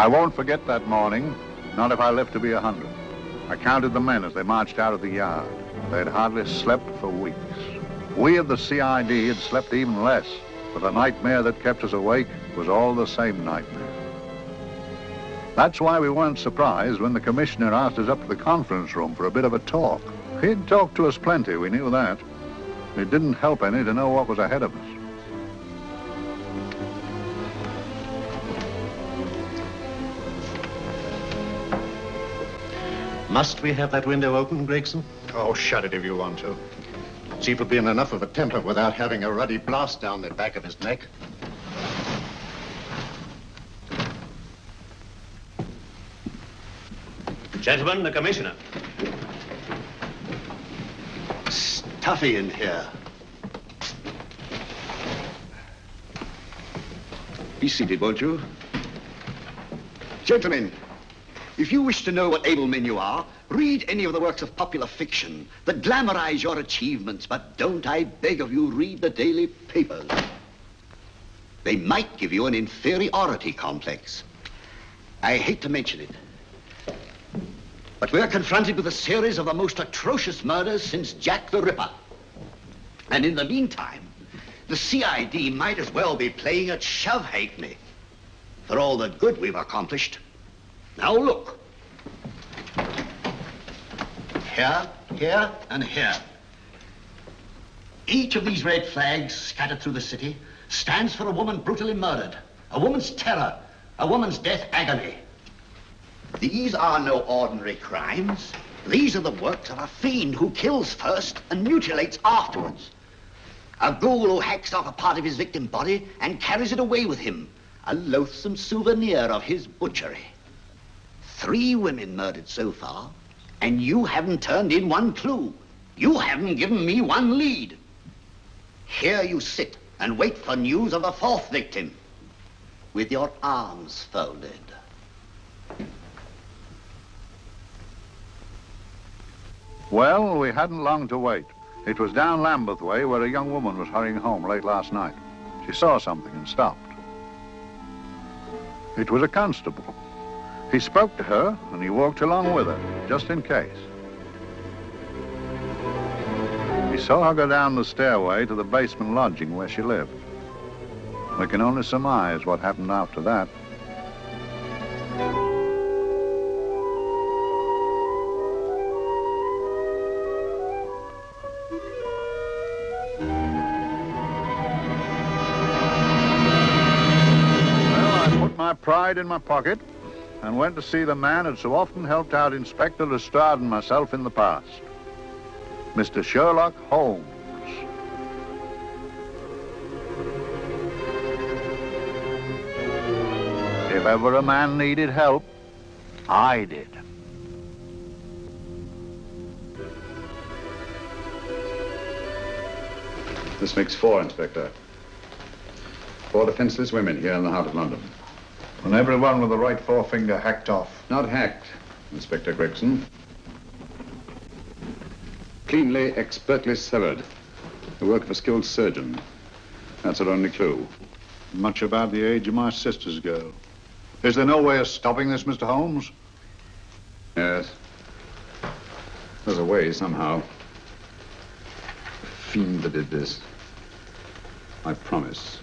I won't forget that morning, not if I live to be 100. I counted the men as they marched out of the yard. They had hardly slept for weeks. We of the CID had slept even less, but the nightmare that kept us awake was all the same nightmare. That's why we weren't surprised when the commissioner asked us up to the conference room for a bit of a talk. He'd talked to us plenty, we knew that. It didn't help any to know what was ahead of us. Must we have that window open, Gregson? Oh, shut it if you want to. Chief will be in enough of a temper without having a ruddy blast down the back of his neck. Gentlemen, the commissioner. Stuffy in here. Be seated, won't you? Gentlemen, if you wish to know what able men you are, read any of the works of popular fiction that glamorize your achievements, but don't, I beg of you, read the daily papers. They might give you an inferiority complex. I hate to mention it, but we're confronted with a series of the most atrocious murders since Jack the Ripper. And in the meantime, the CID might as well be playing at shove halfpenny for all the good we've accomplished. Now look. Here, here, and here. Each of these red flags scattered through the city stands for a woman brutally murdered, a woman's terror, a woman's death agony. These are no ordinary crimes. These are the works of a fiend who kills first and mutilates afterwards. A ghoul who hacks off a part of his victim body and carries it away with him, a loathsome souvenir of his butchery. 3 women murdered so far, and you haven't turned in one clue. You haven't given me one lead. Here you sit and wait for news of the 4th victim, with your arms folded. Well, we hadn't long to wait. It was down Lambeth Way where a young woman was hurrying home late last night. She saw something and stopped. It was a constable. He spoke to her and he walked along with her, just in case. He saw her go down the stairway to the basement lodging where she lived. We can only surmise what happened after that. My pride in my pocket and went to see the man who'd so often helped out Inspector Lestrade and myself in the past, Mr. Sherlock Holmes. If ever a man needed help, I did. This makes 4, Inspector. 4 defenseless women here in the heart of London. And everyone with the right forefinger hacked off. Not hacked, Inspector Gregson. Cleanly, expertly severed. The work of a skilled surgeon. That's our only clue. Much about the age of my sister's girl. Is there no way of stopping this, Mr. Holmes? Yes. There's a way, somehow. The fiend that did this. I promise.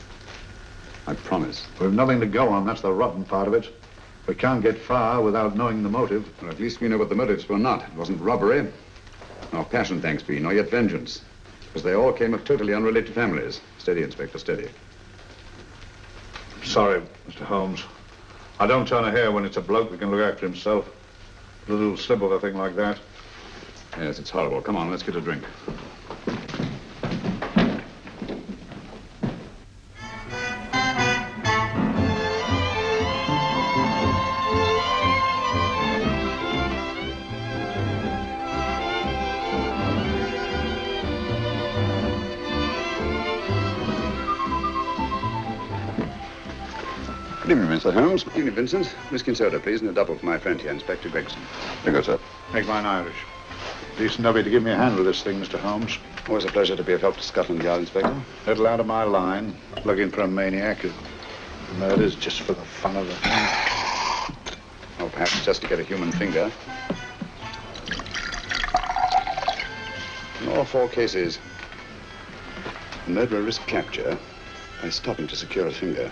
I promise. We've nothing to go on. That's the rotten part of it. We can't get far without knowing the motive. Well, at least we know what the motives were not. It wasn't robbery, nor passion, thanks be, nor yet vengeance. Because they all came of totally unrelated families. Steady, Inspector, steady. Sorry, Mr. Holmes. I don't turn a hair when it's a bloke that can look after himself. A little slip of a thing like that. Yes, it's horrible. Come on, let's get a drink. Good evening, Mr. Holmes. Good evening, Vincent. Whiskey and soda, please, and a double for my friend here, Inspector Gregson. There you go, sir. Make mine Irish. Decent of you to give me a hand with this thing, Mr. Holmes. Always a pleasure to be of help to Scotland Yard, Inspector. Little out of my line, looking for a maniac who murders just for the fun of the thing. Perhaps just to get a human finger. In all 4 cases, the murderer risked capture by stopping to secure a finger.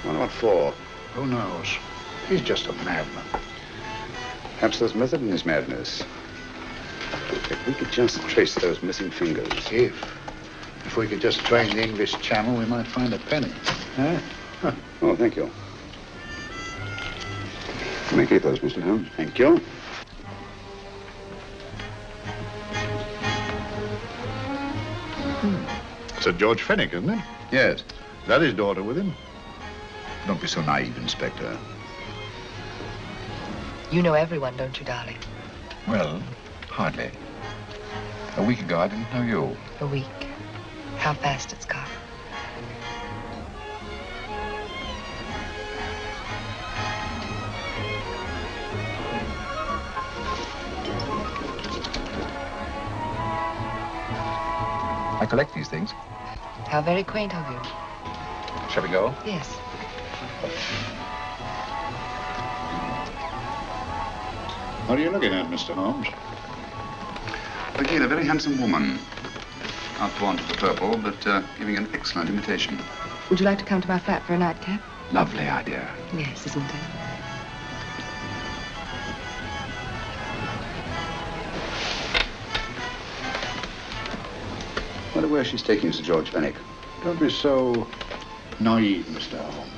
Wonder what for? Who knows? He's just a madman. Perhaps there's method in his madness. If we could just trace those missing fingers. If we could just train the English Channel, we might find a penny. Huh? Oh, thank you. You may keep those, Mr. Holmes. Thank you. Sir George Fenwick, isn't it? Yes. Is that his daughter with him? Don't be so naive, Inspector. You know everyone, don't you, darling? Well, hardly. A week ago, I didn't know you. A week. How fast it's gone. I collect these things. How very quaint of you. Shall we go? Yes. What are you looking at, Mr. Holmes? Again, a very handsome woman. Not fond of the purple, but giving an excellent imitation. Would you like to come to my flat for a nightcap? Lovely idea. Yes, isn't it? Wonder where she's taking Sir George Fenwick. Don't be so naive, Mr. Holmes.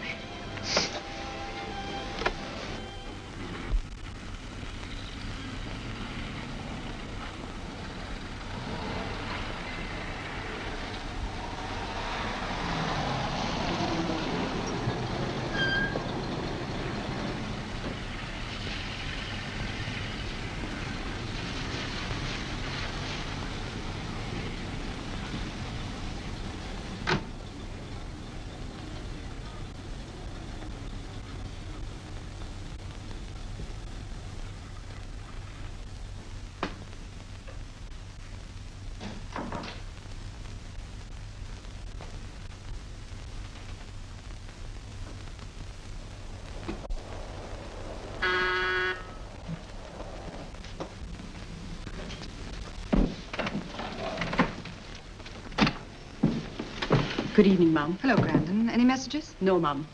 Good evening, Mum. Hello, Crandon. Any messages? No, Mum.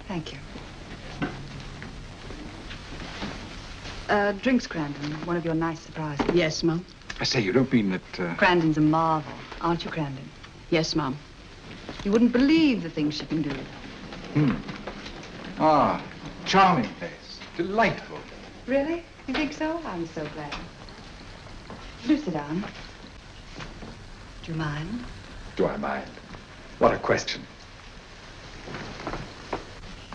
Thank you. Drinks, Crandon. One of your nice surprises. Yes, Mum. I say, you don't mean that... Crandon's a marvel, aren't you, Crandon? Yes, Mum. You wouldn't believe the things she can do. Ah, charming place. Delightful. Really? You think so? I'm so glad. Do sit down. Do you mind? Do I mind? What a question.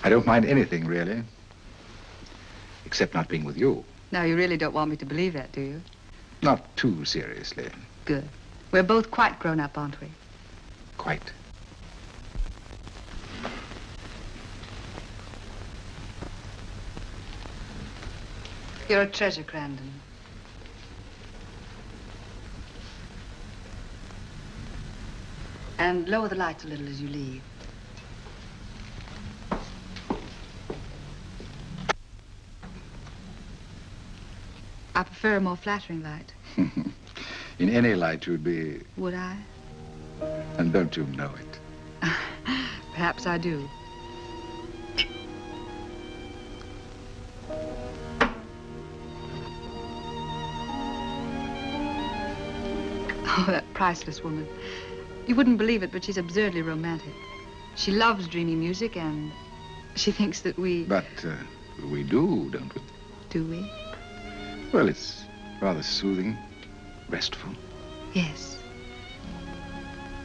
I don't mind anything, really. Except not being with you. No, you really don't want me to believe that, do you? Not too seriously. Good. We're both quite grown up, aren't we? Quite. You're a treasure, Crandon. And lower the lights a little as you leave. I prefer a more flattering light. In any light, you'd be... Would I? And don't you know it? Perhaps I do. Oh, that priceless woman. You wouldn't believe it, but she's absurdly romantic. She loves dreamy music, and she thinks that we... But we do, don't we? Do we? Well, it's rather soothing, restful. Yes.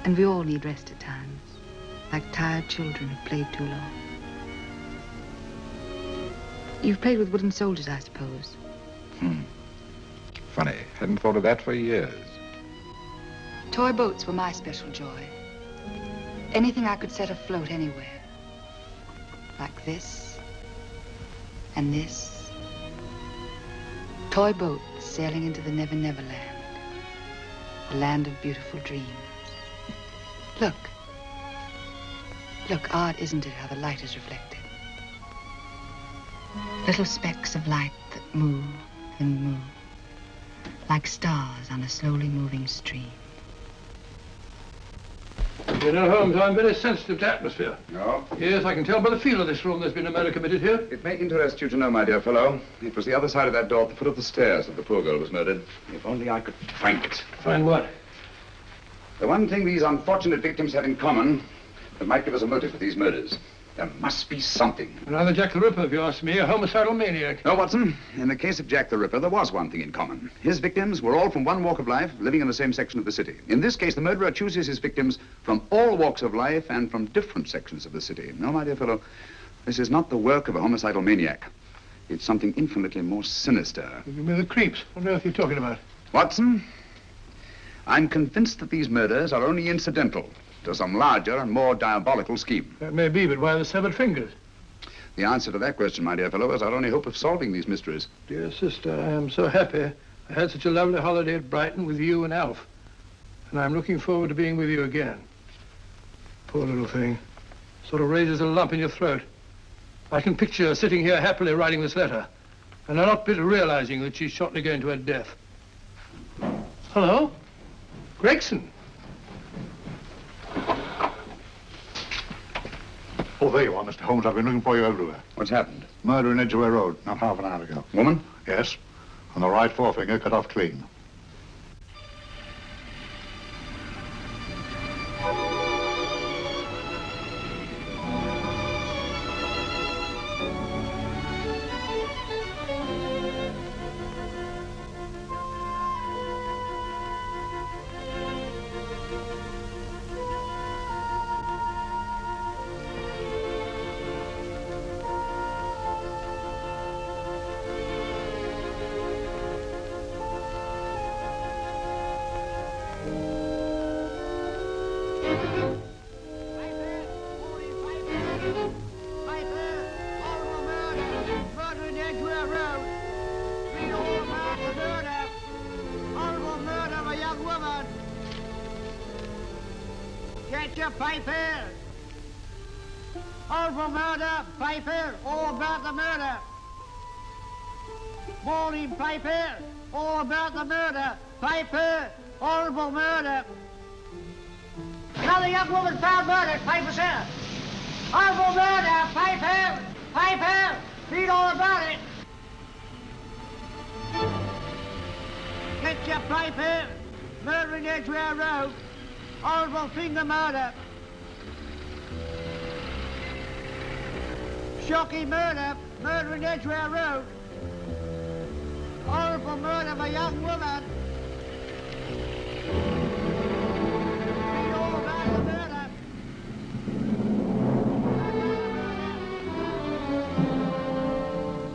And we all need rest at times, like tired children who've played too long. You've played with wooden soldiers, I suppose. Funny. Hadn't thought of that for years. Toy boats were my special joy. Anything I could set afloat anywhere. Like this. And this. Toy boats sailing into the Never Never Land. A land of beautiful dreams. Look. Look, odd, isn't it, how the light is reflected? Little specks of light that move and move, like stars on a slowly moving stream. You know, Holmes, I'm very sensitive to atmosphere. No? Yes, I can tell by the feel of this room there's been a murder committed here. It may interest you to know, my dear fellow, it was the other side of that door at the foot of the stairs that the poor girl was murdered. If only I could find it. Find what? The one thing these unfortunate victims had in common that might give us a motive for these murders. There must be something. Another Jack the Ripper, if you ask me, a homicidal maniac. No, Watson. In the case of Jack the Ripper, there was one thing in common. His victims were all from one walk of life, living in the same section of the city. In this case, the murderer chooses his victims from all walks of life and from different sections of the city. No, my dear fellow, this is not the work of a homicidal maniac. It's something infinitely more sinister. You give me the creeps. What on earth are you talking about? Watson, I'm convinced that these murders are only incidental to some larger and more diabolical scheme. That may be, but why the severed fingers? The answer to that question, my dear fellow, is our only hope of solving these mysteries. Dear sister, I am so happy. I had such a lovely holiday at Brighton with you and Alf. And I'm looking forward to being with you again. Poor little thing. Sort of raises a lump in your throat. I can picture her sitting here happily writing this letter. And I'm not bit realizing that she's shortly going to her death. Hello? Gregson. Oh, there you are, Mr. Holmes. I've been looking for you everywhere. What's happened? Murder in Edgware Road, not half an hour ago. Woman? Yes. And the right forefinger cut off clean. Shocking murder, murder in Edgware Road. Horrible murder of a young woman. Read all about the murder.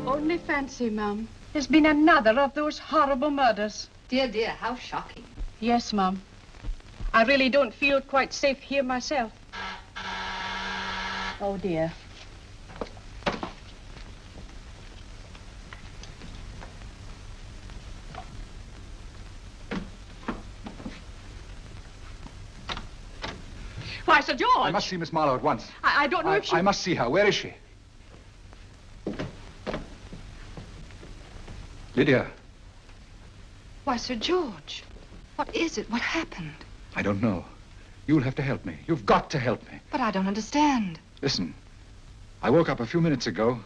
Only fancy, Mum. There's been another of those horrible murders. Dear, dear, how shocking. Yes, Mum. I really don't feel quite safe here myself. Oh, dear. Why, Sir George! I must see Miss Marlow at once. I don't know if she... I must see her. Where is she? Lydia. Why, Sir George, what is it? What happened? I don't know. You'll have to help me. You've got to help me. But I don't understand. Listen, I woke up a few minutes ago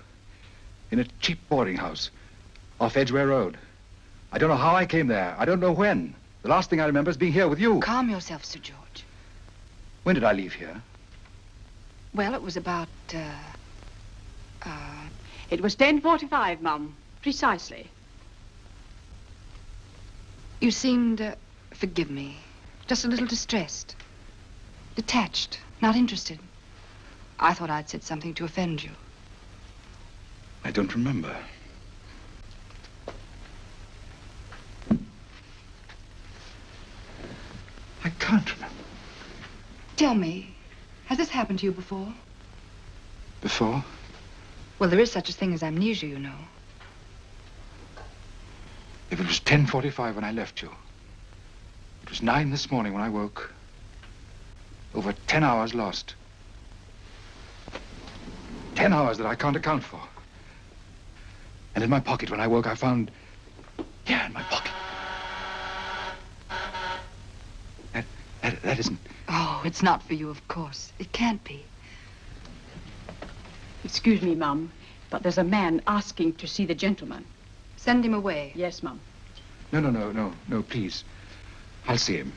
in a cheap boarding house off Edgware Road. I don't know how I came there. I don't know when. The last thing I remember is being here with you. Calm yourself, Sir George. When did I leave here? Well, it was about, It was 10:45, Mum. Precisely. You seemed, forgive me, just a little distressed. Detached, not interested. I thought I'd said something to offend you. I don't remember. I can't remember. Tell me, has this happened to you before? Before? Well, there is such a thing as amnesia, you know. If it was 10:45 when I left you, it was 9 this morning when I woke. Over 10 hours lost. 10 hours that I can't account for. And in my pocket, when I woke, I found... Here, in my pocket. That isn't... Oh, it's not for you, of course. It can't be. Excuse me, Mum, but there's a man asking to see the gentleman. Send him away. Yes, Mum. No, please. I'll see him.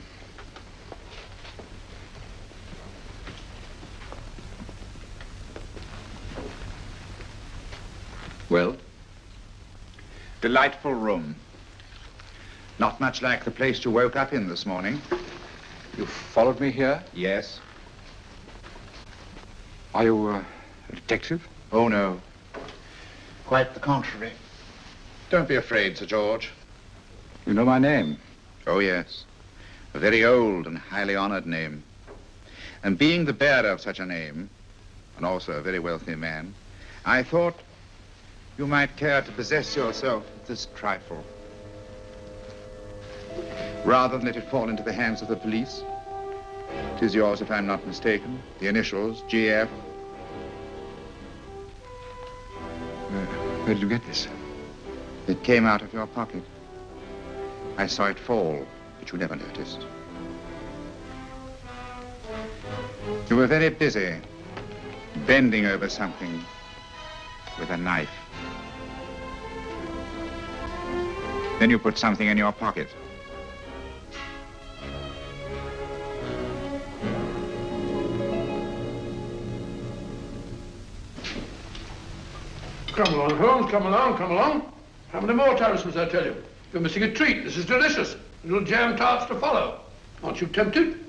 Well? Delightful room. Not much like the place you woke up in this morning. You followed me here? Yes. Are you a detective? Oh, no. Quite the contrary. Don't be afraid, Sir George. You know my name? Oh, yes. A very old and highly honored name. And being the bearer of such a name, and also a very wealthy man, I thought you might care to possess yourself of this trifle. Rather than let it fall into the hands of the police. It is yours, if I'm not mistaken. The initials, GF. Where did you get this? It came out of your pocket. I saw it fall, but you never noticed. You were very busy, bending over something with a knife. Then you put something in your pocket. Come along, Holmes, come along, come along. How many more times must I tell you? You're missing a treat. This is delicious. Little jam tarts to follow. Aren't you tempted?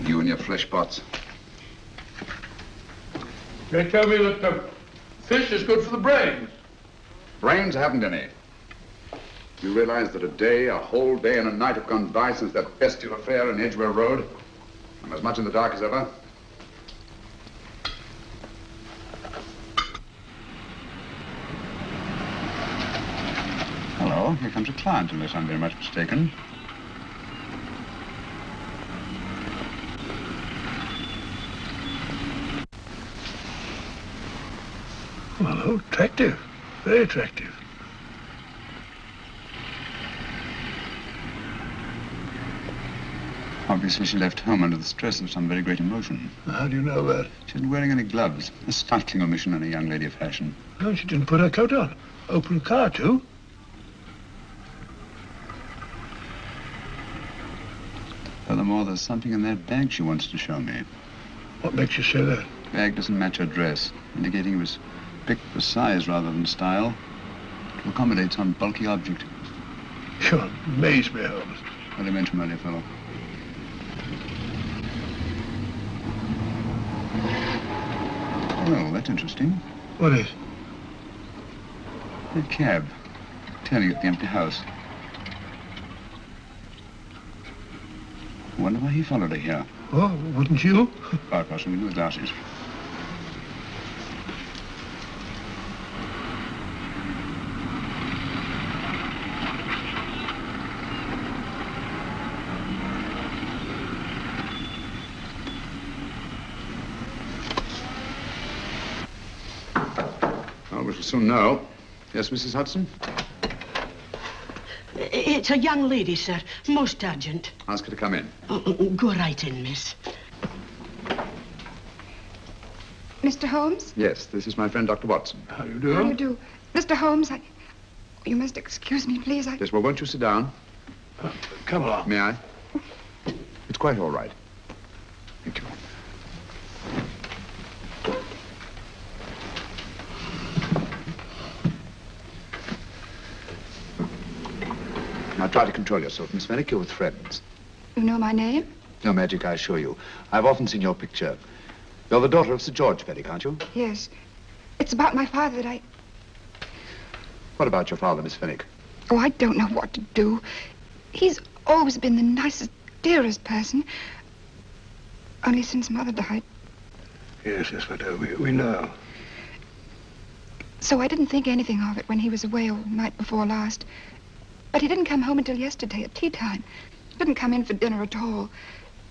You and your flesh pots. They tell me that fish is good for the brains. Brains haven't any. You realize that a whole day and a night have gone by since that bestial affair in Edgware Road? I'm as much in the dark as ever. Hello, here comes a client, unless I'm very much mistaken. Well, attractive. Very attractive. Obviously, she left home under the stress of some very great emotion. How do you know that? She isn't wearing any gloves. A startling omission in a young lady of fashion. Oh, she didn't put her coat on. Open car, too. Furthermore, there's something in that bag she wants to show me. What makes you say that? The bag doesn't match her dress, indicating it was picked for size rather than style, to accommodate some bulky object. You amaze me, Holmes. What I meant, my dear fellow. Well, that's interesting. What is? That cab, turning at the empty house. I wonder why he followed her here. Oh, wouldn't you? Quite possibly with glasses. Well, we shall soon know. Yes, Mrs. Hudson? It's a young lady, sir. Most urgent. Ask her to come in. Go right in, miss. Mr. Holmes? Yes, this is my friend, Dr. Watson. How do you do? How do you do? Mr. Holmes, you must excuse me, please. Yes, well, won't you sit down? Come along. May I? It's quite all right. Thank you. Now try to control yourself, Miss Fenwick. You're with friends. You know my name? No magic, I assure you. I've often seen your picture. You're the daughter of Sir George Fenwick, aren't you? Yes. It's about my father that I... What about your father, Miss Fenwick? Oh, I don't know what to do. He's always been the nicest, dearest person. Only since Mother died. Yes, we do. We know. So I didn't think anything of it when he was away all night before last. But he didn't come home until yesterday at tea time. Didn't come in for dinner at all.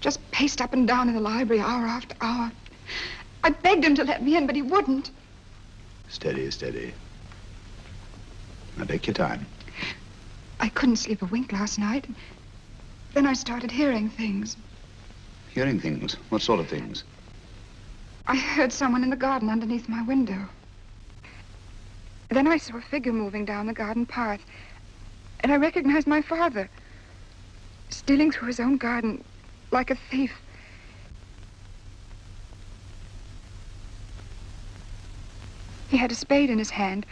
Just paced up and down in the library hour after hour. I begged him to let me in, but he wouldn't. Steady, steady. Now take your time. I couldn't sleep a wink last night. Then I started hearing things. Hearing things? What sort of things? I heard someone in the garden underneath my window. Then I saw a figure moving down the garden path. And I recognized my father, stealing through his own garden like a thief. He had a spade in his hand,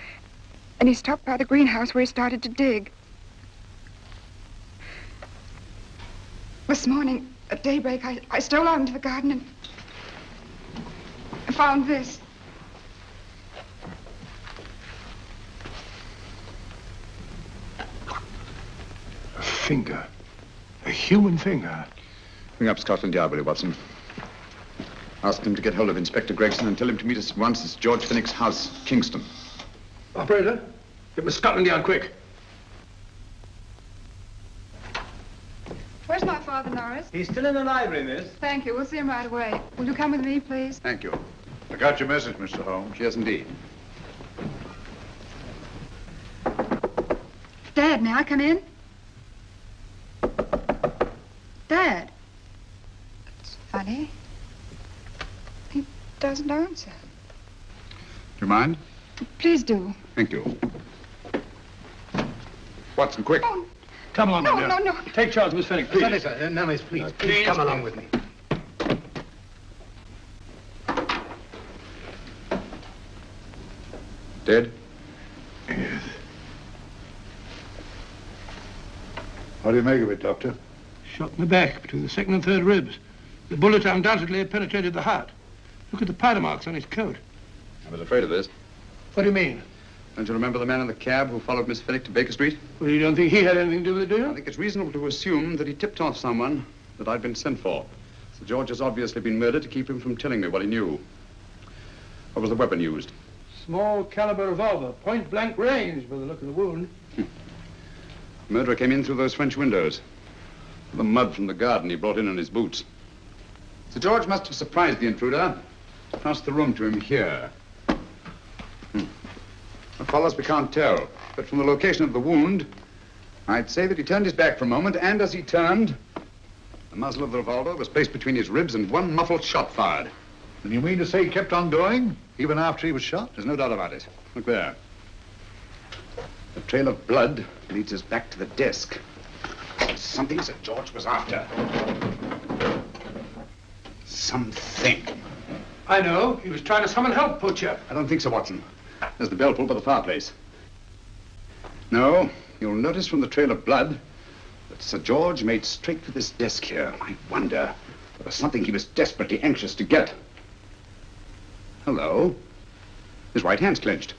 and he stopped by the greenhouse where he started to dig. This morning, at daybreak, I stole out into the garden and I found this. A finger. A human finger. Bring up Scotland Yard, will you, Watson? Ask them to get hold of Inspector Gregson and tell him to meet us at once at George Fenwick's house, Kingston. Operator, get me Scotland Yard quick. Where's my father, Norris? He's still in the library, miss. Thank you. We'll see him right away. Will you come with me, please? Thank you. I got your message, Mr. Holmes. Yes, indeed. Dad, may I come in? Dad. It's funny. He doesn't answer. Do you mind? Please do. Thank you. Watson, quick. Oh, Come along, no, my dear. no, no. Take charge, Miss Fenwick, please. Sorry, sir. No, miss, please. Please come along with me. Dead? Yes. What do you make of it, Doctor? Shot in the back, between the second and third ribs. The bullet undoubtedly had penetrated the heart. Look at the powder marks on his coat. I was afraid of this. What do you mean? Don't you remember the man in the cab who followed Miss Fenwick to Baker Street? Well, you don't think he had anything to do with it, do I you? think it's reasonable to assume that he tipped off someone that I'd been sent for. Sir George has obviously been murdered to keep him from telling me what he knew. What was the weapon used? Small caliber revolver, point blank range by the look of the wound. The murderer came in through those French windows. The mud from the garden he brought in his boots. Sir George must have surprised the intruder. Passed the room to him here. What follows, we can't tell. But from the location of the wound, I'd say that he turned his back for a moment, and as he turned, the muzzle of the revolver was placed between his ribs and one muffled shot fired. And you mean to say he kept on going, even after he was shot? There's no doubt about it. Look there. The trail of blood leads us back to the desk. Something Sir George was after. Something. I know. He was trying to summon help, poor chap. I don't think so, Watson. There's the bell pulled by the fireplace. No, you'll notice from the trail of blood that Sir George made straight for this desk here. I wonder, there was something he was desperately anxious to get. Hello. His right hand's clenched.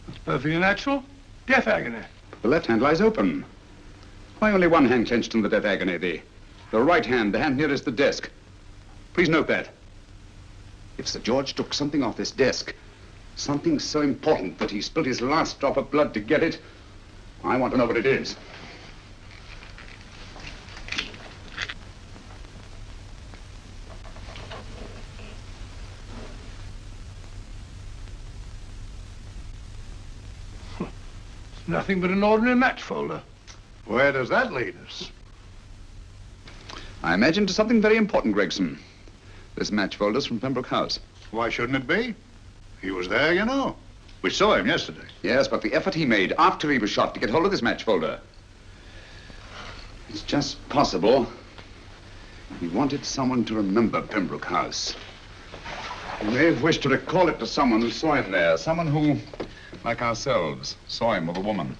That's perfectly natural. Death agony. The left hand lies open. Why only one hand clenched in the death agony? The right hand, the hand nearest the desk. Please note that. If Sir George took something off this desk, something so important that he spilled his last drop of blood to get it, I want to know what it is. It's nothing but an ordinary match folder. Where does that lead us? I imagine to something very important, Gregson. This match folder's from Pembroke House. Why shouldn't it be? He was there, you know. We saw him yesterday. Yes, but the effort he made after he was shot to get hold of this match folder. It's just possible he wanted someone to remember Pembroke House. He may have wished to recall it to someone who saw him there. Someone who, like ourselves, saw him with a woman.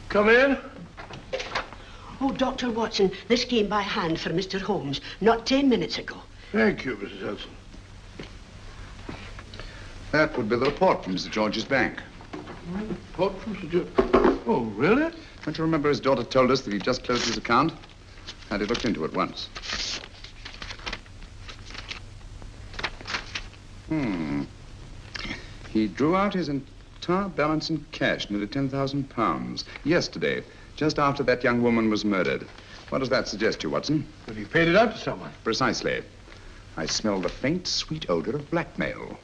Come in. Oh, Dr. Watson, this came by hand for Mr. Holmes not 10 minutes ago. Thank you, Mrs. Hudson. That would be the report from Mr. George's bank. Report from Sir George. Oh, really? Don't you remember his daughter told us that he'd just closed his account? Had it looked into at once. He drew out his entire balance in cash, nearly £10,000, yesterday, just after that young woman was murdered. What does that suggest to you, Watson? But he paid it out to someone. Precisely. I smell the faint, sweet odor of blackmail.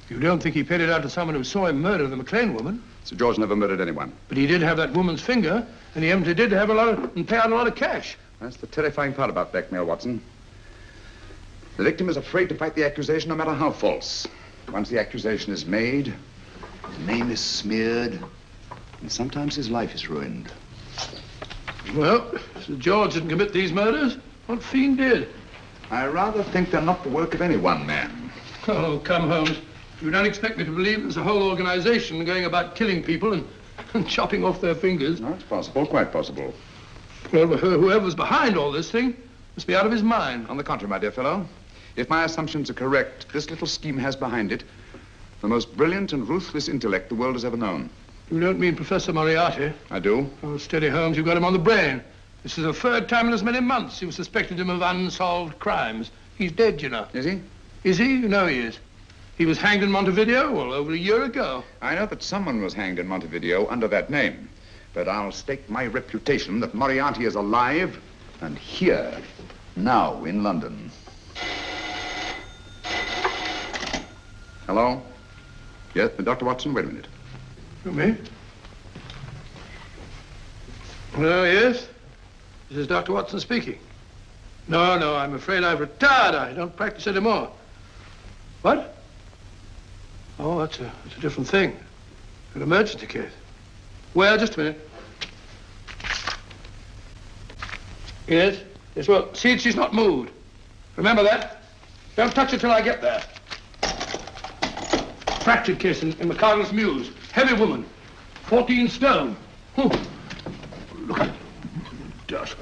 You don't think he paid it out to someone who saw him murder the McLean woman? Sir George never murdered anyone. But he did have that woman's finger, and he evidently did have and pay out a lot of cash. That's the terrifying part about blackmail, Watson. The victim is afraid to fight the accusation, no matter how false. Once the accusation is made, his name is smeared, and sometimes his life is ruined. Well, Sir George didn't commit these murders. What fiend did? I rather think they're not the work of any one man. Oh, come, Holmes. You don't expect me to believe there's a whole organization going about killing people and chopping off their fingers. No, it's possible, quite possible. Well, whoever's behind all this thing must be out of his mind. On the contrary, my dear fellow, if my assumptions are correct, this little scheme has behind it the most brilliant and ruthless intellect the world has ever known. You don't mean Professor Moriarty? I do. Oh, steady, Holmes. You've got him on the brain. This is the third time in as many months you've suspected him of unsolved crimes. He's dead, you know. Is he? Is he? You know he is. He was hanged in Montevideo, well, over a year ago. I know that someone was hanged in Montevideo under that name. But I'll stake my reputation that Moriarty is alive and here, now, in London. Hello? Yes, Dr. Watson, wait a minute. You me? Oh, yes? This is Dr. Watson speaking. No, I'm afraid I've retired. I don't practice anymore. What? Oh, that's a different thing. An emergency case. Well, just a minute. Yes? Yes, well, see, she's not moved. Remember that? Don't touch her till I get there. Fractured case in McCardle's Mews. Heavy woman. 14 stone. Look at dust.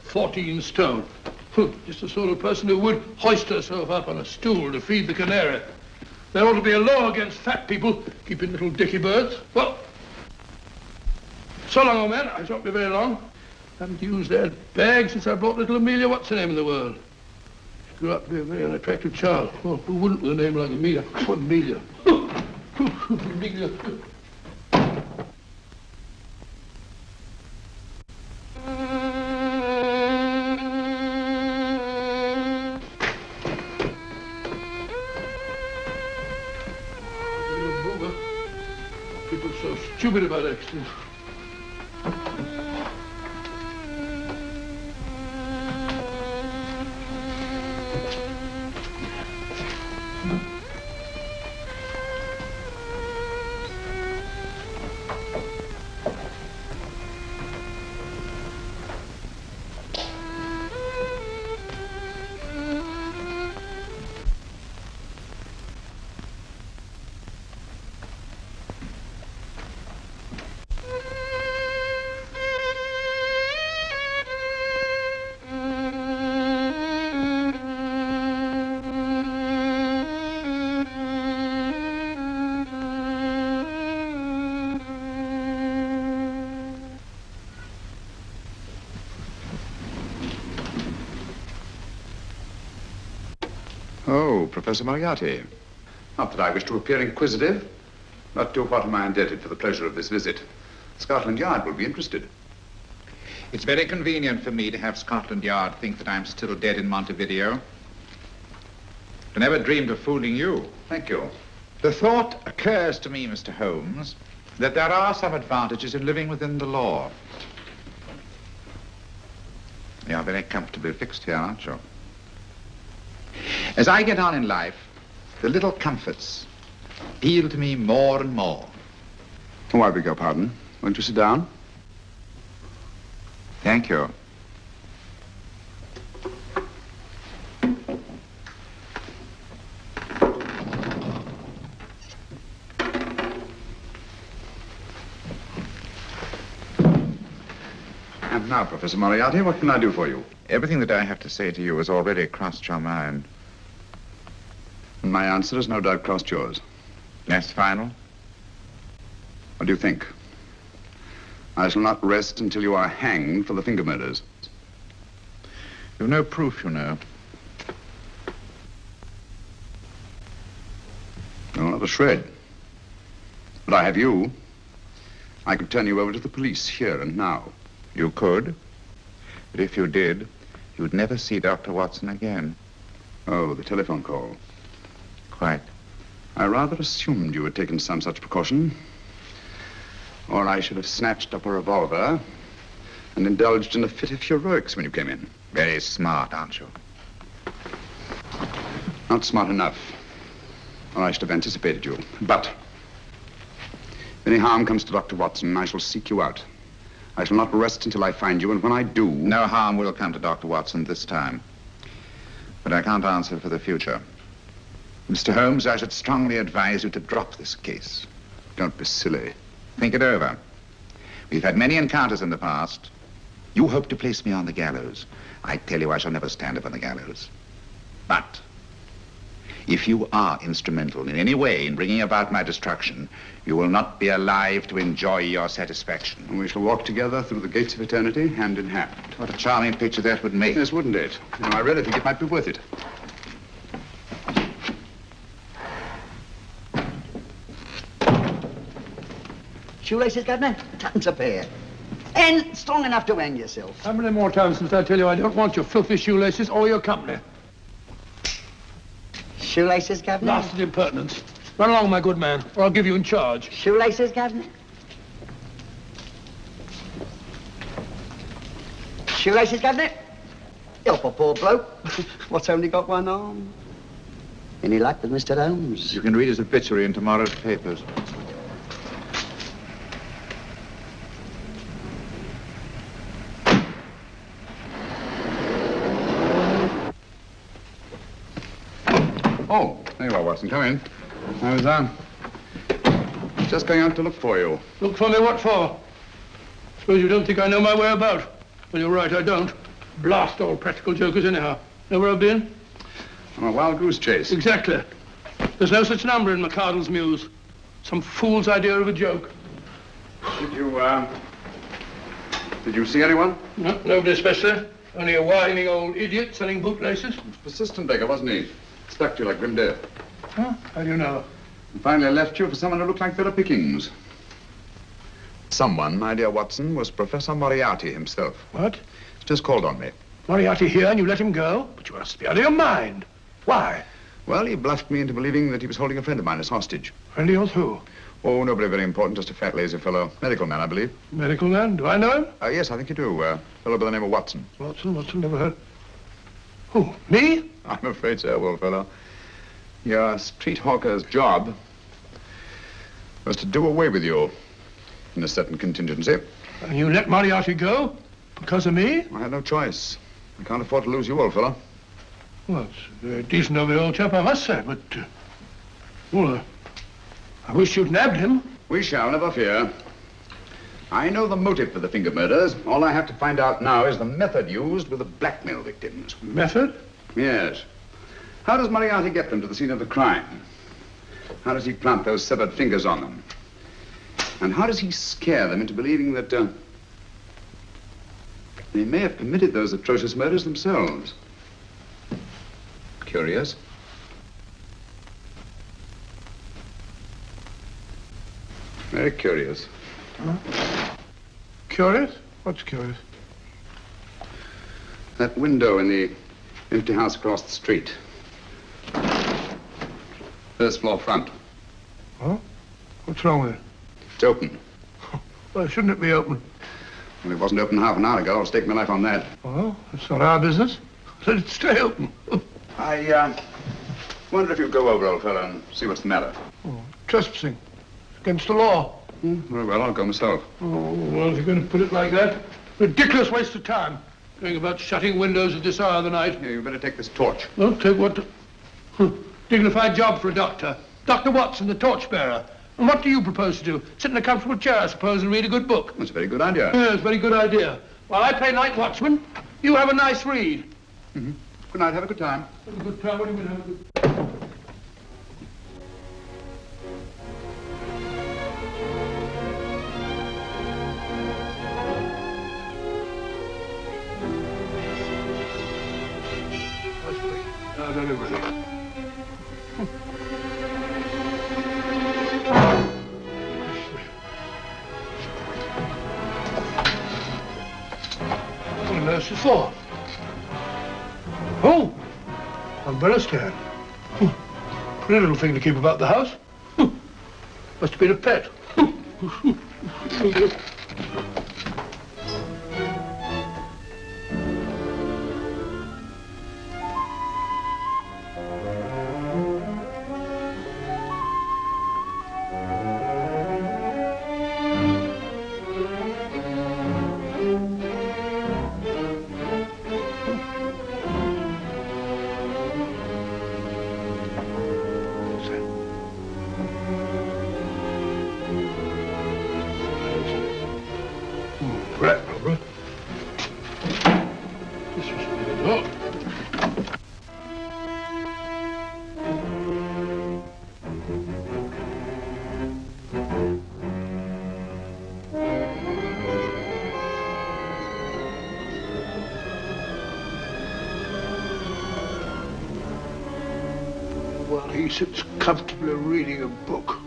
14 stone. Just the sort of person who would hoist herself up on a stool to feed the canary. There ought to be a law against fat people keeping little dicky birds. Well, so long, old man. I shan't be very long. Haven't used that bag since I brought little Amelia. What's her name in the world? She grew up to be a very unattractive child. Well, who wouldn't with a name like Amelia? Oh, Amelia. Amelia. People are so stupid about accidents. Oh, Professor Moriarty. Not that I wish to appear inquisitive, but to what am I indebted for the pleasure of this visit? Scotland Yard will be interested. It's very convenient for me to have Scotland Yard think that I'm still dead in Montevideo. I never dreamed of fooling you. Thank you. The thought occurs to me, Mr. Holmes, that there are some advantages in living within the law. You're very comfortably fixed here, aren't you? As I get on in life, the little comforts appeal to me more and more. Oh, I beg your pardon. Won't you sit down? Thank you. And now, Professor Moriarty, what can I do for you? Everything that I have to say to you has already crossed your mind. And my answer has no doubt crossed yours. That's final? What do you think? I shall not rest until you are hanged for the finger murders. You've no proof, you know. No, not a shred. But I have you. I could turn you over to the police here and now. You could. But if you did, you'd never see Dr. Watson again. Oh, the telephone call. Quite. I rather assumed you had taken some such precaution. Or I should have snatched up a revolver and indulged in a fit of heroics when you came in. Very smart, aren't you? Not smart enough. Or I should have anticipated you. But if any harm comes to Dr. Watson, I shall seek you out. I shall not rest until I find you, and when I do... No harm will come to Dr. Watson this time. But I can't answer for the future. Mr. Holmes, I should strongly advise you to drop this case. Don't be silly. Think it over. We've had many encounters in the past. You hope to place me on the gallows. I tell you I shall never stand upon the gallows. But if you are instrumental in any way in bringing about my destruction, you will not be alive to enjoy your satisfaction. And we shall walk together through the gates of eternity, hand in hand. What a charming picture that would make. Yes, wouldn't it? You know, I really think it might be worth it. Shoelaces, Governor? Tons a pair. And strong enough to hang yourself. How many more times must I tell you I don't want your filthy shoelaces or your company? Shoelaces, Governor? Blasted impertinence. Run along, my good man, or I'll give you in charge. Shoelaces, Governor? Shoelaces, Governor? Help a poor bloke. What's only got one arm? Any luck with Mr. Holmes? You can read his obituary in tomorrow's papers. Oh, there you are, Watson. Come in. I was, just going out to look for you. Look for me, what for? Suppose you don't think I know my way about. Well, you're right, I don't. Blast all practical jokers anyhow. Know where I've been? On a wild goose chase. Exactly. There's no such number in McCardle's Muse. Some fool's idea of a joke. Did you see anyone? No, nobody especially. Only a whining old idiot selling bootlaces. Persistent beggar, wasn't he? Stuck to you like grim death. Huh? How do you know? And finally left you for someone who looked like Philip Pickings. Someone, my dear Watson, was Professor Moriarty himself. What? He's just called on me. Moriarty here and you let him go? But you must be out of your mind. Why? Well, he bluffed me into believing that he was holding a friend of mine as hostage. Friend of yours who? Oh, nobody very important, just a fat, lazy fellow. Medical man, I believe. Medical man? Do I know him? Yes, I think you do. Fellow by the name of Watson. Watson, never heard. Who, me? I'm afraid so, old fellow. Your street hawker's job was to do away with you in a certain contingency. And you let Moriarty go? Because of me? I had no choice. I can't afford to lose you, old fellow. Well, it's very decent of the old chap, I must say, but... I wish you'd nabbed him. We shall, never fear. I know the motive for the finger murders. All I have to find out now is the method used with the blackmail victims. Method? Yes. How does Moriarty get them to the scene of the crime? How does he plant those severed fingers on them? And how does he scare them into believing that they may have committed those atrocious murders themselves? Curious. Very curious. Huh? Curious? What's curious? That window in the empty house across the street. First floor front. Huh? What's wrong with it? It's open. Why shouldn't it be open? Well, it wasn't open half an hour ago. I'll stake my life on that. Well, it's not our business. Let it stay open. I wonder if you'd go over, old fellow, and see what's the matter. Oh, trespassing. Against the law. Very well, I'll go myself. Oh, well, if you're going to put it like that, ridiculous waste of time. Going about shutting windows at this hour of the night. Yeah, you better take this torch. Well, take what? Dignified job for a doctor. Dr. Watson, the torchbearer. And what do you propose to do? Sit in a comfortable chair, I suppose, and read a good book? That's a very good idea. Yes, very good idea. While I play night watchman, you have a nice read. Mm-hmm. Good night, have a good time. Have a good time? What do you mean, have a good time? done everything. What on earth's it for? Oh! Umbrella stand. Pretty little thing to keep about the house. Must have been a pet. While he sits comfortably reading a book.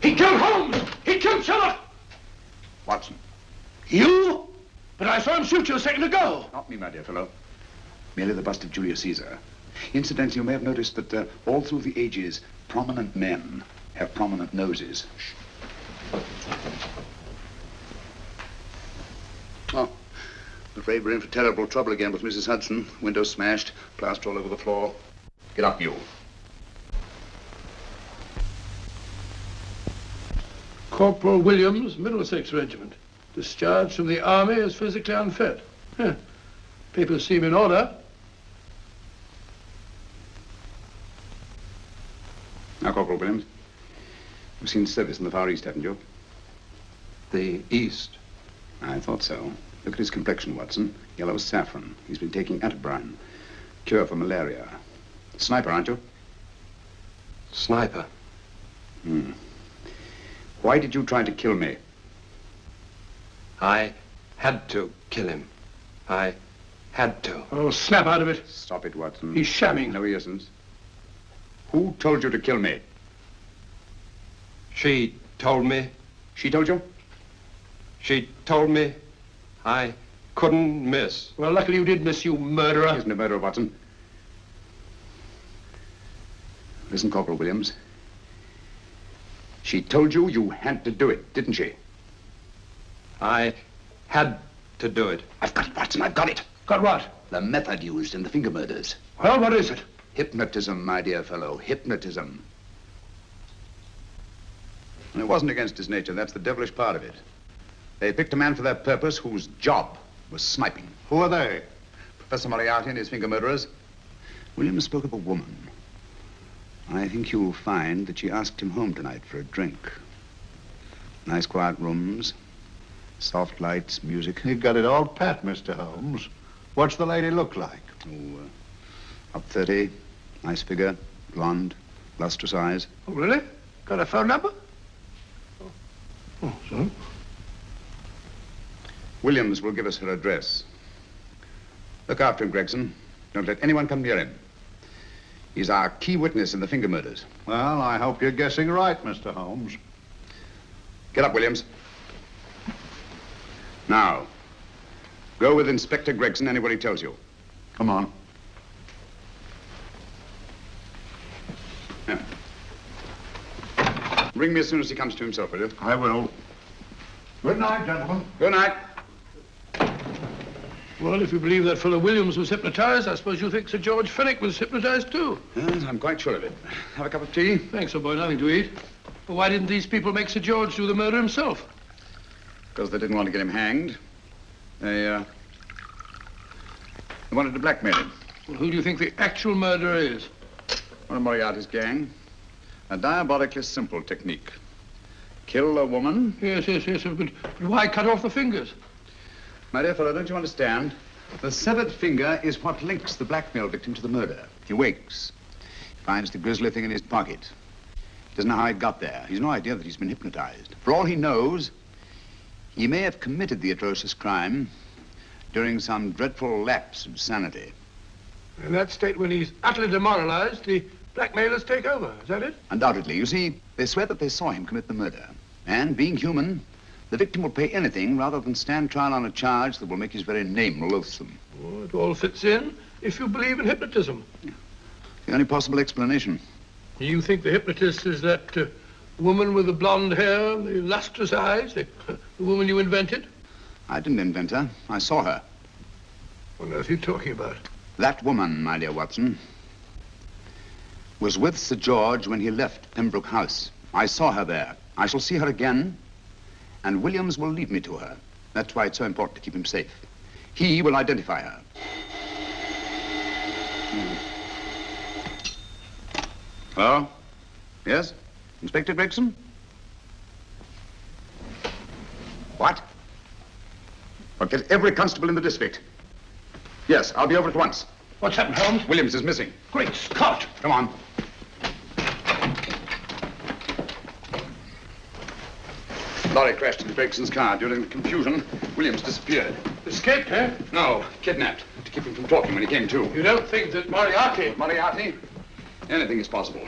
He killed Holmes! He killed Sherlock! Watson. You? But I saw him shoot you a second ago. Not me, my dear fellow. Merely the bust of Julius Caesar. Incidentally, you may have noticed that all through the ages, prominent men have prominent noses. Shh. Oh, I'm afraid we're in for terrible trouble again with Mrs. Hudson. Windows smashed, plaster all over the floor. Get up, you. Corporal Williams, Middlesex Regiment. Discharged from the army as physically unfit. Papers seem in order. Now, Corporal Williams, you've seen service in the Far East, haven't you? The East? I thought so. Look at his complexion, Watson. Yellow as saffron. He's been taking Atabrine. Cure for malaria. Sniper, aren't you? Sniper? Why did you try to kill me? I had to kill him. I had to. Oh, snap out of it. Stop it, Watson. He's shamming. No, he isn't. Who told you to kill me? She told me. She told you? She told me I couldn't miss. Well, luckily you did miss, you murderer. He isn't a murderer, Watson. Listen, Corporal Williams. She told you you had to do it, didn't she? I had to do it. I've got it, Watson, I've got it. Got what? The method used in the finger murders. Well, what is it? Hypnotism, my dear fellow, hypnotism. And it wasn't against his nature, that's the devilish part of it. They picked a man for that purpose whose job was sniping. Who are they? Professor Moriarty and his finger murderers. Williams spoke of a woman. I think you'll find that she asked him home tonight for a drink. Nice quiet rooms, soft lights, music. You've got it all pat, Mr. Holmes. What's the lady look like? Oh, up 30, nice figure, blonde, lustrous eyes. Oh, really? Got a phone number? Oh, so? Williams will give us her address. Look after him, Gregson. Don't let anyone come near him. He's our key witness in the finger murders. Well, I hope you're guessing right, Mr. Holmes. Get up, Williams. Now, go with Inspector Gregson anywhere he tells you. Come on. Yeah. Ring me as soon as he comes to himself, will you? I will. Good night, gentlemen. Good night. Well, if you believe that fellow Williams was hypnotized, I suppose you think Sir George Fenwick was hypnotized too. Yes, I'm quite sure of it. Have a cup of tea? Thanks, old boy. Nothing to eat. But why didn't these people make Sir George do the murder himself? Because they didn't want to get him hanged. They wanted to blackmail him. Well, who do you think the actual murderer is? One of Moriarty's gang. A diabolically simple technique. Kill a woman. Yes, but why cut off the fingers? My dear fellow, don't you understand? The severed finger is what links the blackmail victim to the murder. He wakes, finds the grisly thing in his pocket. He doesn't know how it got there. He's no idea that he's been hypnotized. For all he knows, he may have committed the atrocious crime during some dreadful lapse of sanity. In that state, when he's utterly demoralized, the blackmailers take over. Is that it? Undoubtedly. You see, they swear that they saw him commit the murder. And being human, the victim will pay anything rather than stand trial on a charge that will make his very name loathsome. Oh, it all fits in if you believe in hypnotism. Yeah. The only possible explanation. You think the hypnotist is that woman with the blonde hair and the lustrous eyes, the woman you invented? I didn't invent her. I saw her. What on earth are you talking about? That woman, my dear Watson, was with Sir George when he left Pembroke House. I saw her there. I shall see her again, and Williams will lead me to her. That's why it's so important to keep him safe. He will identify her. Hello? Yes? Inspector Gregson? What? Well, get every constable in the district. Yes, I'll be over at once. What's happened, Holmes? Williams is missing. Great Scott! Come on. Lorry crashed into Gregson's car. During the confusion, Williams disappeared. Escaped, eh? No, kidnapped. To keep him from talking when he came to. You don't think that Moriarty... Moriarty? Anything is possible.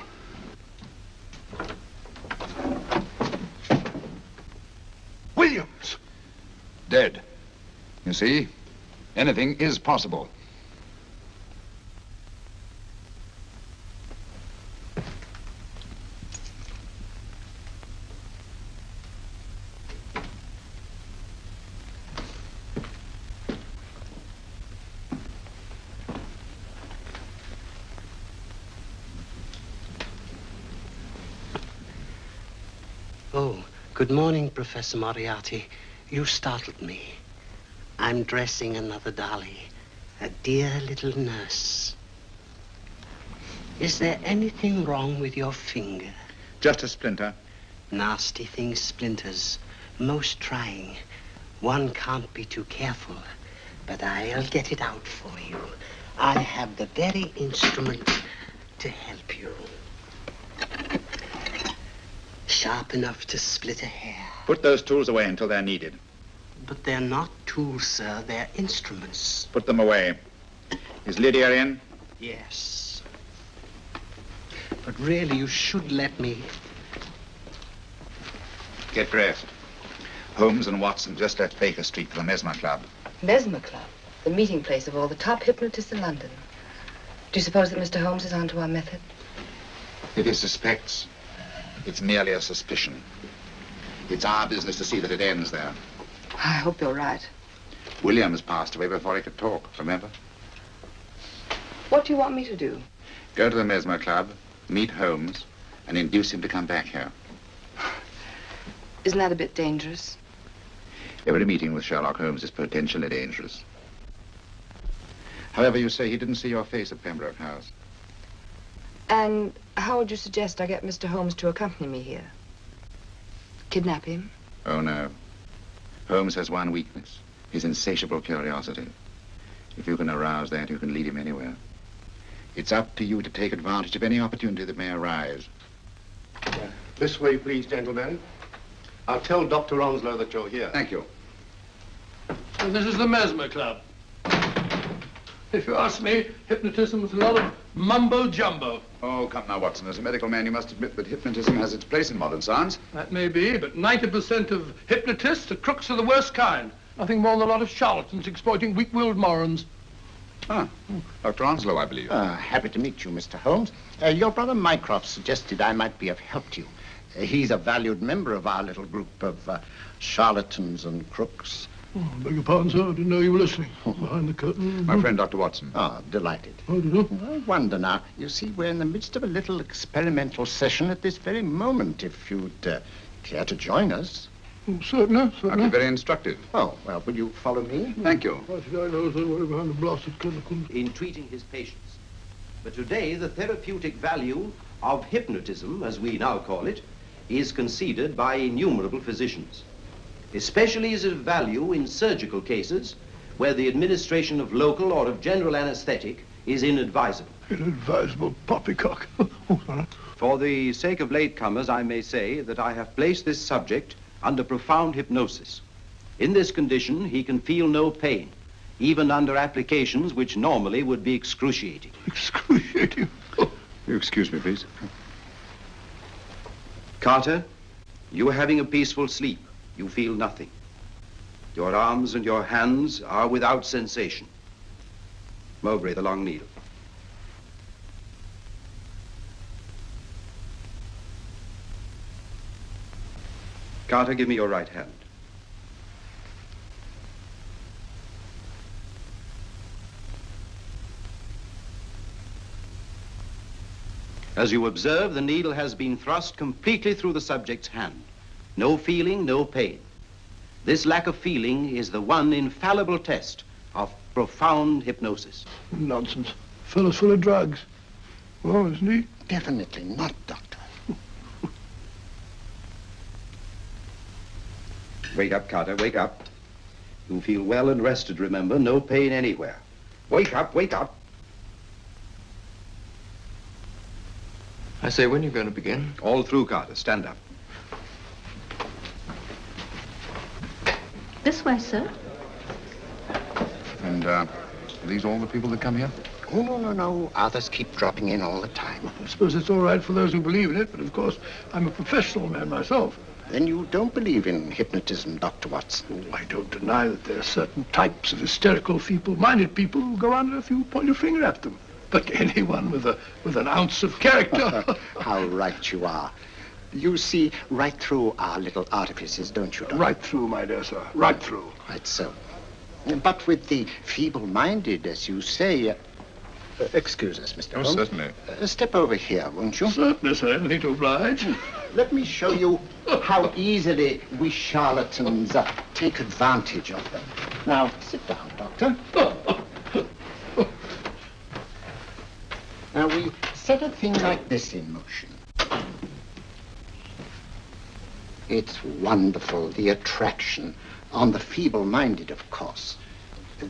Williams! Dead. You see, anything is possible. Oh, good morning, Professor Moriarty. You startled me. I'm dressing another dolly, a dear little nurse. Is there anything wrong with your finger? Just a splinter. Nasty things, splinters. Most trying. One can't be too careful, but I'll get it out for you. I have the very instrument to help you. Sharp enough to split a hair. Put those tools away until they're needed. But they're not tools, sir. They're instruments. Put them away. Is Lydia in? Yes. But really, you should let me... Get dressed. Holmes and Watson just left Baker Street for the Mesmer Club. Mesmer Club? The meeting place of all the top hypnotists in London. Do you suppose that Mr. Holmes is onto our method? If he suspects, it's merely a suspicion. It's our business to see that it ends there. I hope you're right. Williams passed away before he could talk, remember? What do you want me to do? Go to the Mesmer Club, meet Holmes, and induce him to come back here. Isn't that a bit dangerous? Every meeting with Sherlock Holmes is potentially dangerous. However, you say he didn't see your face at Pembroke House. And how would you suggest I get Mr. Holmes to accompany me here? Kidnap him? Oh, no. Holmes has one weakness, his insatiable curiosity. If you can arouse that, you can lead him anywhere. It's up to you to take advantage of any opportunity that may arise. This way, please, gentlemen. I'll tell Dr. Onslow that you're here. Thank you. So this is the Mesmer Club. If you ask me, hypnotism is a lot of mumbo-jumbo. Oh, come now, Watson. As a medical man, you must admit that hypnotism has its place in modern science. That may be, but 90% of hypnotists are crooks of the worst kind. Nothing more than a lot of charlatans exploiting weak-willed morons. Ah, Dr. Onslow, I believe. Happy to meet you, Mr. Holmes. Your brother Mycroft suggested I might be of help to you. He's a valued member of our little group of charlatans and crooks. Oh, I beg your pardon, sir. I didn't know you were listening. Behind the curtain. My friend, Dr. Watson. Ah, delighted. Oh, do you? I wonder now. You see, we're in the midst of a little experimental session at this very moment. If you'd care to join us. Certainly, That'd certainly. be very instructive. Oh, well, will you follow me? Thank you. Why should I know somewhere behind the blasted clinical? In treating his patients. But today, the therapeutic value of hypnotism, as we now call it, is conceded by innumerable physicians. Especially is it of value in surgical cases where the administration of local or of general anesthetic is inadvisable. Inadvisable poppycock. Oh, sorry. For the sake of latecomers, I may say that I have placed this subject under profound hypnosis. In this condition, he can feel no pain, even under applications which normally would be excruciating. Excruciating? Oh. You excuse me, please. Carter, you are having a peaceful sleep. You feel nothing. Your arms and your hands are without sensation. Mowbray, the long needle. Carter, give me your right hand. As you observe, the needle has been thrust completely through the subject's hand. No feeling, no pain. This lack of feeling is the one infallible test of profound hypnosis. Nonsense. Fellow's full of drugs. Well, isn't he? Definitely not, Doctor. Wake up, Carter, wake up. You feel well and rested, remember. No pain anywhere. Wake up, wake up. I say, when are you going to begin? All through, Carter. Stand up. This way, sir. And, are these all the people that come here? Oh, no. Others keep dropping in all the time. I suppose it's all right for those who believe in it, but of course, I'm a professional man myself. Then you don't believe in hypnotism, Dr. Watson? I don't deny that there are certain types of hysterical, feeble-minded people who go under if you point your finger at them. But anyone with an ounce of character... How right you are. You see right through our little artifices, don't you, Doctor? Right through, my dear sir. Right through. Quite so. But with the feeble-minded, as you say... excuse us, Mr. Holmes. Certainly. Step over here, won't you? Certainly, sir. Anything to oblige. Let me show you how easily we charlatans take advantage of them. Now, sit down, Doctor. Now, we set a thing like this in motion. It's wonderful, the attraction on the feeble-minded, of course.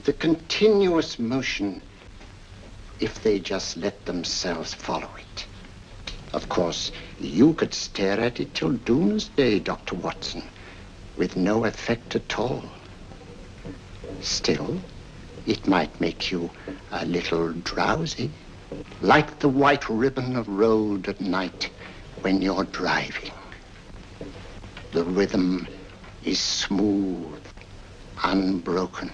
The continuous motion, if they just let themselves follow it. Of course, you could stare at it till doomsday, Dr. Watson, with no effect at all. Still, it might make you a little drowsy, like the white ribbon of road at night when you're driving. The rhythm is smooth, unbroken,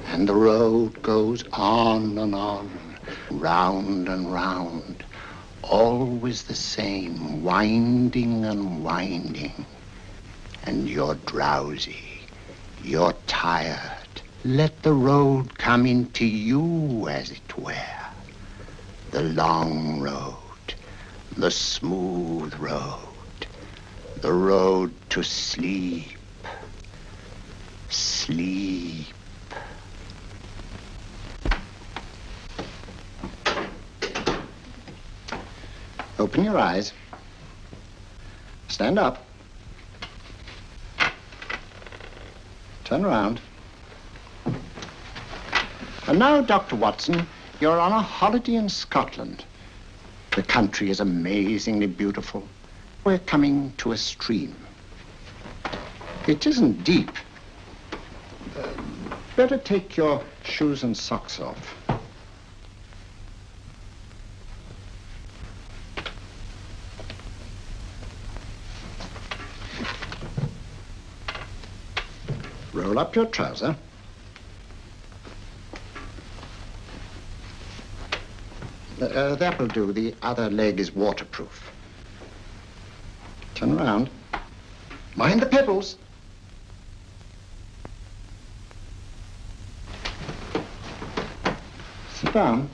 and the road goes on and on, round and round, always the same, winding and winding. And you're drowsy, you're tired. Let the road come into you, as it were. The long road, the smooth road, the road to sleep. Sleep. Open your eyes. Stand up. Turn around. And now, Dr. Watson, you're on a holiday in Scotland. The country is amazingly beautiful. We're coming to a stream. It isn't deep. Better take your shoes and socks off. Roll up your trouser. That will do. The other leg is waterproof. Turn around. Mind the pedals. Sit down.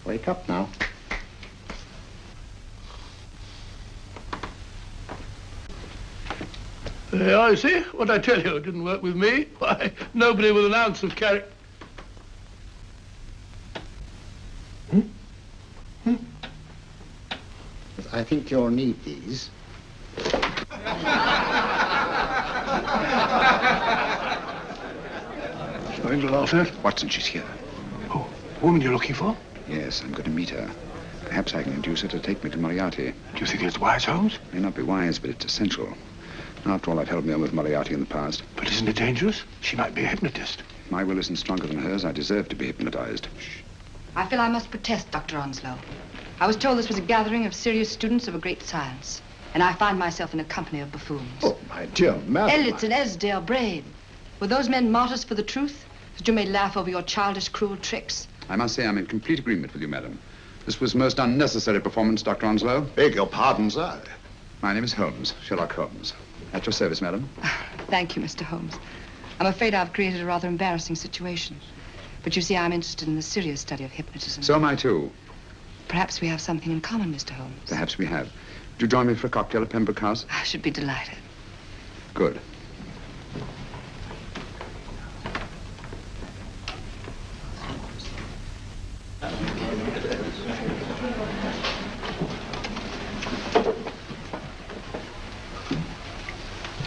Wake up now. There, I see. What I tell you, it didn't work with me. Why, nobody with an ounce of character. I think you'll need these. Something to laugh at? Watson, she's here. Oh, the woman you're looking for? Yes, I'm going to meet her. Perhaps I can induce her to take me to Moriarty. Do you think it's wise, Holmes? May not be wise, but it's essential. After all, I've held me on with Moriarty in the past. But isn't it dangerous? She might be a hypnotist. My will isn't stronger than hers. I deserve to be hypnotized. I feel I must protest, Dr. Onslow. I was told this was a gathering of serious students of a great science, and I find myself in a company of buffoons. Oh, my dear madam. Elliott's and Esdale Brain. Were those men martyrs for the truth? That you may laugh over your childish, cruel tricks? I must say I'm in complete agreement with you, madam. This was most unnecessary performance, Dr. Onslow. Beg your pardon, sir. My name is Holmes, Sherlock Holmes. At your service, madam. Thank you, Mr. Holmes. I'm afraid I've created a rather embarrassing situation. But you see, I'm interested in the serious study of hypnotism. So am I, too. Perhaps we have something in common, Mr. Holmes. Perhaps we have. Would you join me for a cocktail at Pembroke House? I should be delighted. Good.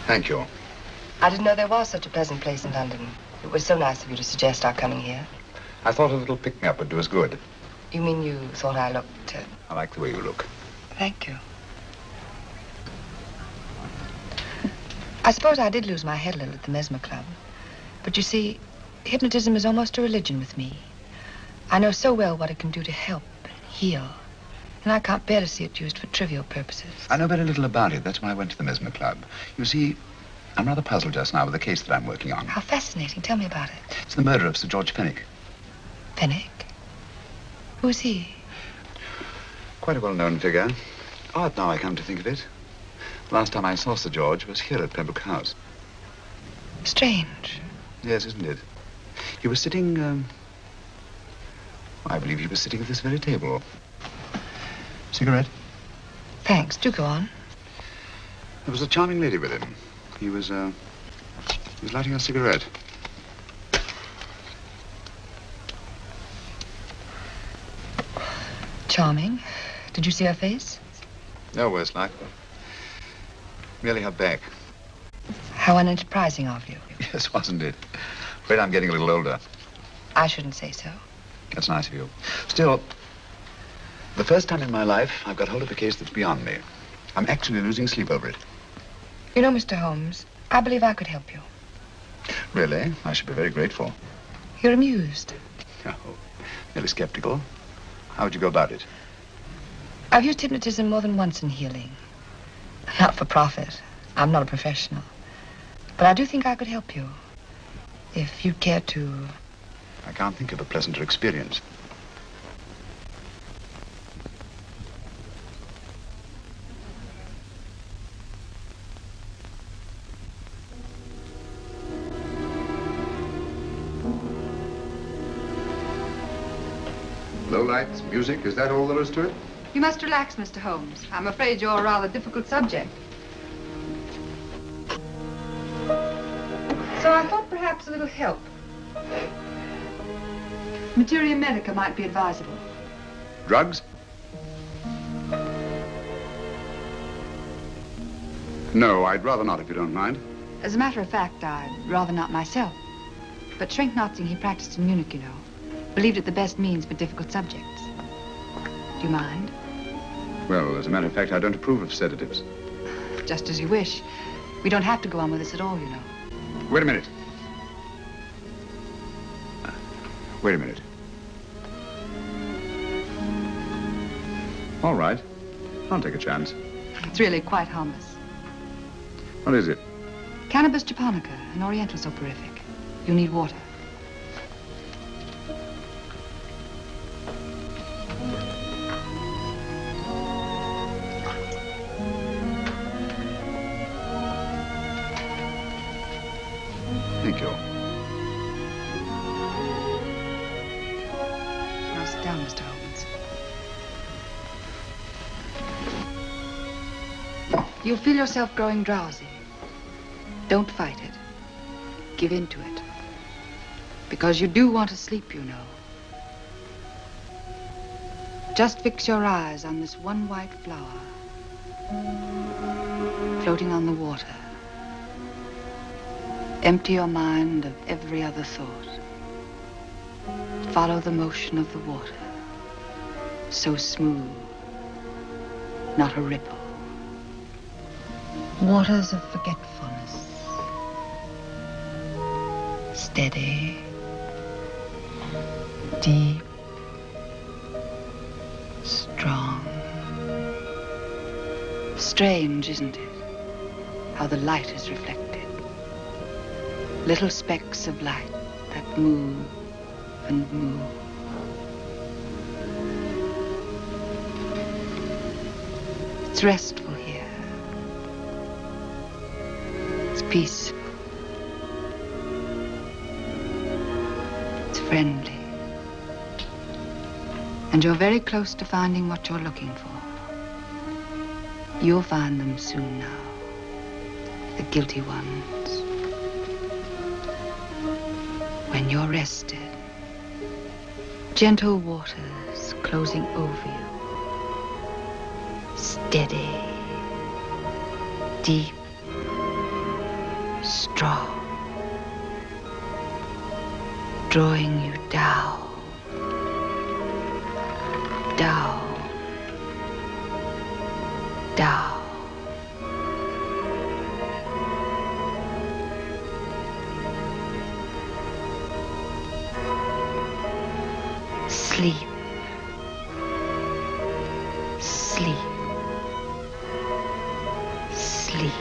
Thank you. I didn't know there was such a pleasant place in London. It was so nice of you to suggest our coming here. I thought a little pick-me-up would do us good. You mean you thought I looked... I like the way you look. Thank you. I suppose I did lose my head a little at the Mesmer Club. But you see, hypnotism is almost a religion with me. I know so well what it can do to help and heal. And I can't bear to see it used for trivial purposes. I know very little about it. That's why I went to the Mesmer Club. You see, I'm rather puzzled just now with the case that I'm working on. How fascinating. Tell me about it. It's the murder of Sir George Fenwick. Fenwick? Who's he? Quite a well-known figure. Odd now I come to think of it. Last time I saw Sir George was here at Pembroke House. Strange. Yes, isn't it? He was sitting, I believe he was sitting at this very table. Cigarette? Thanks. Do go on. There was a charming lady with him. He was lighting a cigarette. Charming. Did you see her face? No, worse luck. Merely her back. How unenterprising of you. Yes, wasn't it? Afraid I'm getting a little older. I shouldn't say so. That's nice of you. Still, the first time in my life I've got hold of a case that's beyond me. I'm actually losing sleep over it. You know, Mr. Holmes, I believe I could help you. Really? I should be very grateful. You're amused. Oh, merely skeptical. How would you go about it? I've used hypnotism more than once in healing. Not for profit. I'm not a professional. But I do think I could help you. If you'd care to... I can't think of a pleasanter experience. Low lights, music, is that all there is to it? You must relax, Mr. Holmes. I'm afraid you're a rather difficult subject. So I thought perhaps a little help. Materia medica might be advisable. Drugs? No, I'd rather not, if you don't mind. As a matter of fact, I'd rather not myself. But shrink Notzing he practiced in Munich, you know. Believed it the best means for difficult subjects. Do you mind? Well, as a matter of fact, I don't approve of sedatives. Just as you wish. We don't have to go on with this at all, you know. Wait a minute. Wait a minute. All right. I'll take a chance. It's really quite harmless. What is it? Cannabis japonica, an oriental soporific. You need water. Thank you. Now sit down, Mr. Holmes. You'll feel yourself growing drowsy. Don't fight it. Give in to it. Because you do want to sleep, you know. Just fix your eyes on this one white flower floating on the water. Empty your mind of every other thought. Follow the motion of the water. So smooth, not a ripple. Waters of forgetfulness. Steady, deep, strong. Strange, isn't it? How the light is reflected. Little specks of light that move and move. It's restful here. It's peaceful. It's friendly. And you're very close to finding what you're looking for. You'll find them soon now. The guilty ones. When you're rested, gentle waters closing over you. Steady, deep, strong, drawing you down, down, down. Sleep. Sleep. Sleep.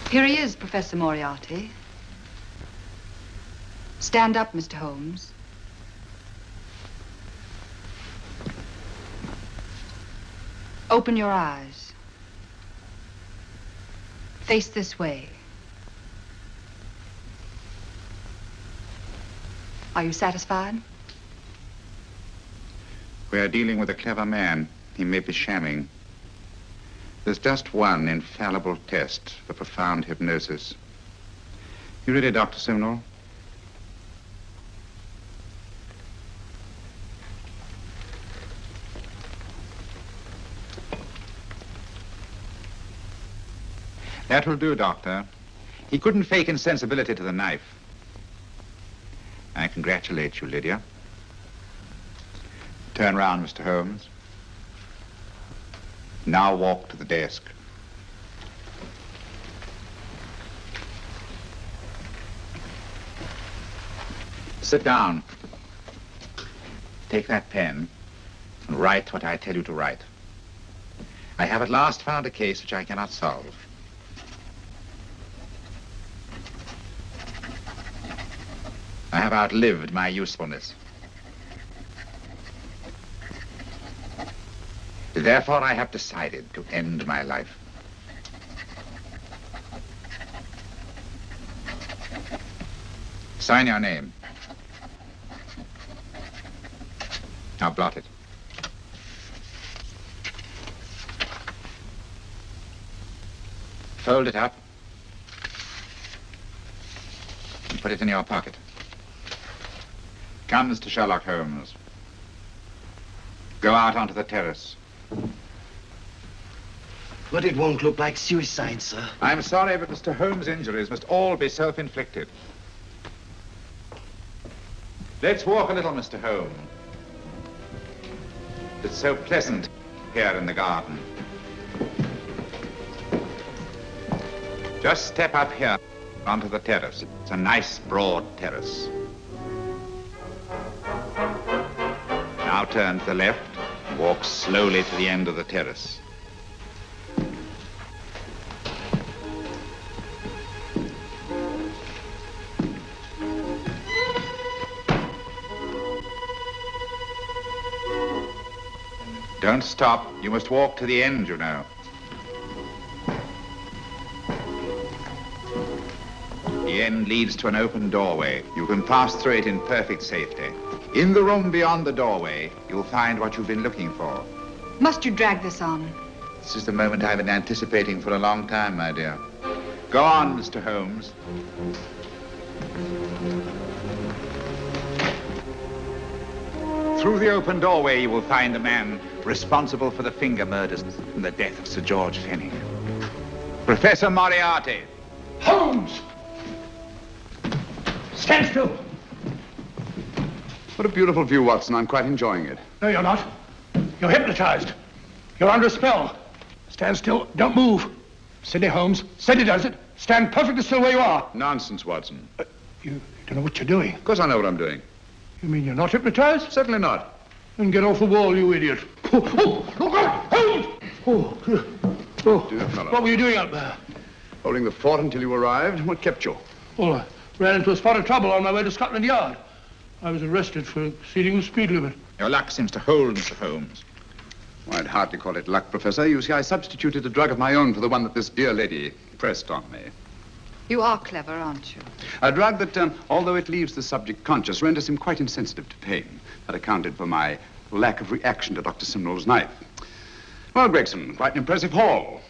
Here he is, Professor Moriarty. Stand up, Mr. Holmes. Open your eyes. Face this way. Are you satisfied? We are dealing with a clever man. He may be shamming. There's just one infallible test for profound hypnosis. You ready, Dr. Simnel? That will do, Doctor. He couldn't fake insensibility to the knife. I congratulate you, Lydia. Turn round, Mr. Holmes. Now walk to the desk. Sit down. Take that pen and write what I tell you to write. I have at last found a case which I cannot solve. I have outlived my usefulness. Therefore, I have decided to end my life. Sign your name. Now blot it. Fold it up and put it in your pocket. Come, Mr. Sherlock Holmes. Go out onto the terrace. But it won't look like suicide, sir. I'm sorry, but Mr. Holmes' injuries must all be self-inflicted. Let's walk a little, Mr. Holmes. It's so pleasant here in the garden. Just step up here onto the terrace. It's a nice, broad terrace. Now turn to the left, walk slowly to the end of the terrace. Don't stop. You must walk to the end, you know. The end leads to an open doorway. You can pass through it in perfect safety. In the room beyond the doorway, you'll find what you've been looking for. Must you drag this on? This is the moment I've been anticipating for a long time, my dear. Go on, Mr. Holmes. Through the open doorway, you will find the man responsible for the finger murders and the death of Sir George Fenwick. Professor Moriarty. Holmes! Stand still. What a beautiful view, Watson. I'm quite enjoying it. No, you're not. You're hypnotized. You're under a spell. Stand still. Don't move. Steady, Holmes. Steady does it. Stand perfectly still where you are. Nonsense, Watson. You don't know what you're doing. Of course I know what I'm doing. You mean you're not hypnotized? Certainly not. Then get off the wall, you idiot. Oh, look out! Holmes! Dear fellow. What were you doing up there? Holding the fort until you arrived. What kept you? Well, I ran into a spot of trouble on my way to Scotland Yard. I was arrested for exceeding the speed limit. Your luck seems to hold, Mr. Holmes. Well, I'd hardly call it luck, Professor. You see, I substituted a drug of my own for the one that this dear lady pressed on me. You are clever, aren't you? A drug that, although it leaves the subject conscious, renders him quite insensitive to pain. That accounted for my lack of reaction to Dr. Simnel's knife. Well, Gregson, quite an impressive haul.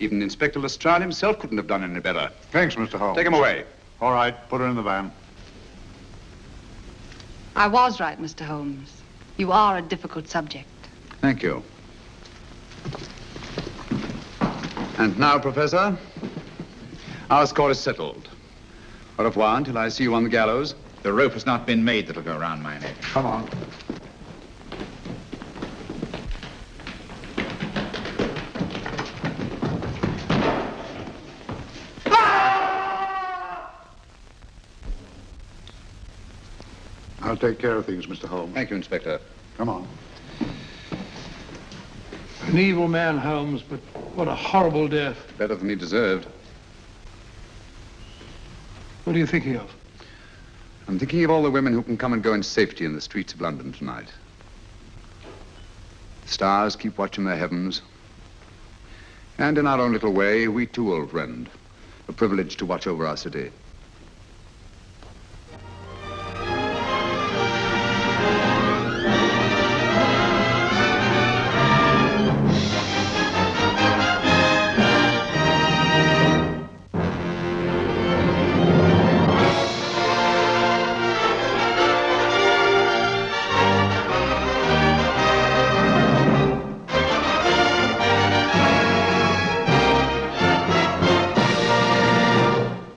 Even Inspector Lestrade himself couldn't have done any better. Thanks, Mr. Holmes. Take him away. All right, put her in the van. I was right, Mr. Holmes. You are a difficult subject. Thank you. And now, Professor, our score is settled. Au revoir until I see you on the gallows. The rope has not been made that'll go around my neck. Come on. I'll take care of things, Mr. Holmes. Thank you, Inspector. Come on. An evil man, Holmes, but what a horrible death. Better than he deserved. What are you thinking of? I'm thinking of all the women who can come and go in safety in the streets of London tonight. Stars keep watching their heavens. And in our own little way, we too, old friend, are privileged to watch over our city.